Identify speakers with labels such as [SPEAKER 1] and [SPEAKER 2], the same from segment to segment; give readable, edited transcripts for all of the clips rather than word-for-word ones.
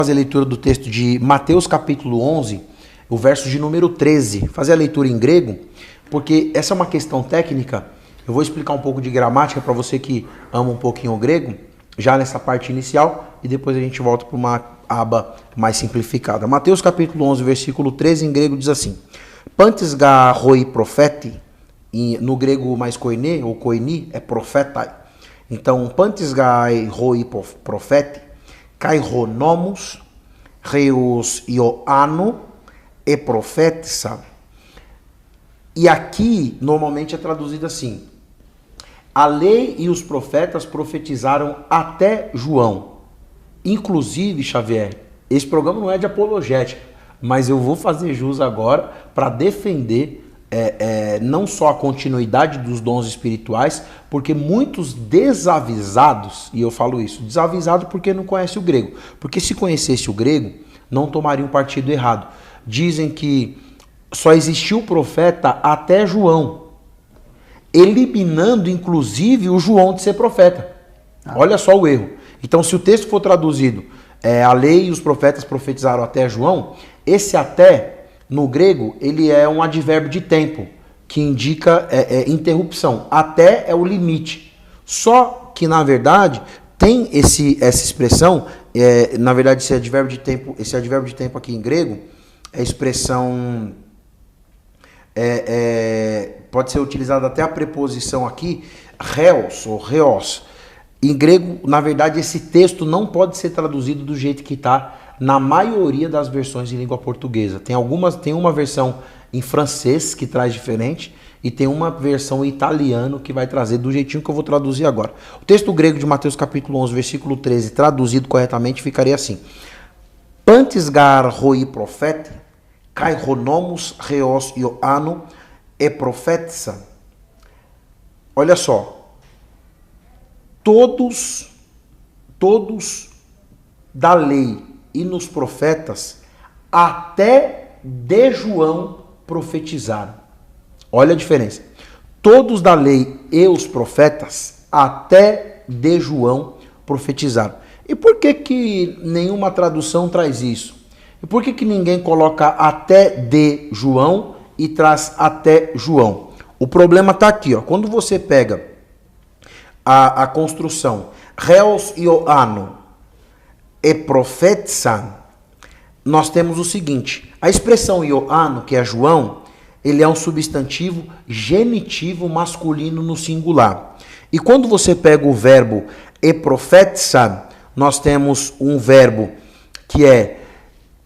[SPEAKER 1] Fazer a leitura do texto de Mateus capítulo 11, o verso de número 13. Fazer a leitura em grego, porque essa é uma questão técnica. Eu vou explicar um pouco de gramática para você que ama um pouquinho o grego, já nessa parte inicial, e depois a gente volta para uma aba mais simplificada. Mateus capítulo 11, versículo 13, em grego diz assim: Pantes ga roi profeti, no grego mais koine, ou koini, é profetai. Então, pantes ga roi profeti, kai ronomos, reus ioano, e profetisa. E aqui, normalmente é traduzido assim: a lei e os profetas profetizaram até João. Inclusive, Xavier, esse programa não é de apologética, mas eu vou fazer jus agora para defender não só a continuidade dos dons espirituais, porque muitos desavisados, e eu falo isso, desavisado porque não conhece o grego, porque se conhecesse o grego, não tomariam partido errado. Dizem que só existiu o profeta até João, eliminando inclusive o João de ser profeta. Olha só o erro. Então, se o texto for traduzido, a lei e os profetas profetizaram até João, esse até, no grego, ele é um advérbio de tempo, que indica interrupção. Até é o limite. Só que, na verdade, tem essa expressão, na verdade, esse advérbio de tempo aqui em grego, é a expressão... pode ser utilizada até a preposição aqui, reos ou reos. Em grego, na verdade, esse texto não pode ser traduzido do jeito que está na maioria das versões em língua portuguesa. Tem uma versão em francês que traz diferente e tem uma versão em italiano que vai trazer do jeitinho que eu vou traduzir agora. O texto grego de Mateus capítulo 11, versículo 13, traduzido corretamente, ficaria assim: Pantes gar roi profete, kai ronomos reos ioano e profetisa. Olha só. Todos da lei e nos profetas, até de João, profetizaram. Olha a diferença. Todos da lei e os profetas, até de João, profetizaram. E por que nenhuma tradução traz isso? E por que ninguém coloca até de João e traz até João? O problema está aqui, ó. Quando você pega a construção reus ioano e profetisa, nós temos o seguinte: a expressão ioano, que é João, ele é um substantivo genitivo masculino no singular. E quando você pega o verbo e profetisa, nós temos um verbo que é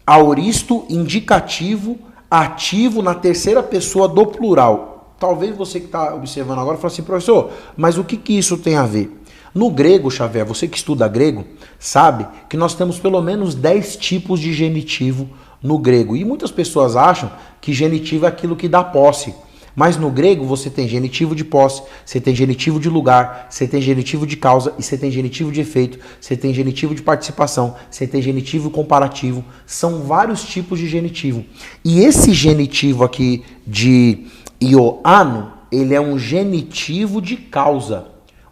[SPEAKER 1] aoristo, indicativo, ativo na terceira pessoa do plural. Talvez você que está observando agora fale assim: professor, mas o que isso tem a ver? No grego, Xavier, você que estuda grego, sabe que nós temos pelo menos 10 tipos de genitivo no grego. E muitas pessoas acham que genitivo é aquilo que dá posse. Mas no grego você tem genitivo de posse, você tem genitivo de lugar, você tem genitivo de causa e você tem genitivo de efeito, você tem genitivo de participação, você tem genitivo comparativo. São vários tipos de genitivo. E esse genitivo aqui de ioano, ele é um genitivo de causa.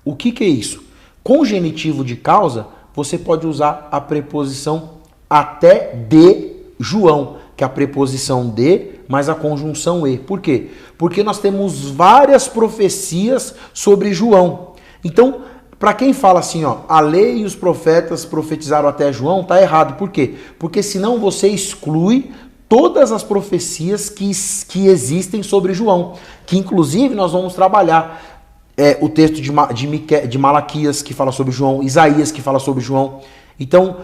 [SPEAKER 1] O que é isso? Com genitivo de causa, você pode usar a preposição até de João, que é a preposição de mais a conjunção e. Por quê? Porque nós temos várias profecias sobre João. Então, para quem fala assim, ó, a lei e os profetas profetizaram até João, tá errado. Por quê? Porque senão você exclui todas as profecias que existem sobre João, que inclusive nós vamos trabalhar o texto de Malaquias, que fala sobre João, Isaías, que fala sobre João. Então,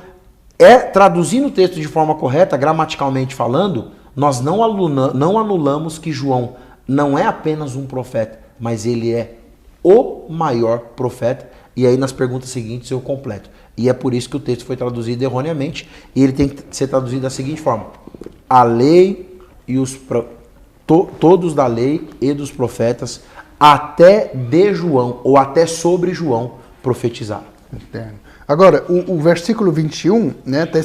[SPEAKER 1] traduzindo o texto de forma correta, gramaticalmente falando, nós não anulamos que João não é apenas um profeta, mas ele é o maior profeta. E aí nas perguntas seguintes eu completo. E é por isso que o texto foi traduzido erroneamente, e ele tem que ser traduzido da seguinte forma: a lei e todos da lei e dos profetas, até de João, ou até sobre João, profetizaram.
[SPEAKER 2] Agora, o versículo 21, né, está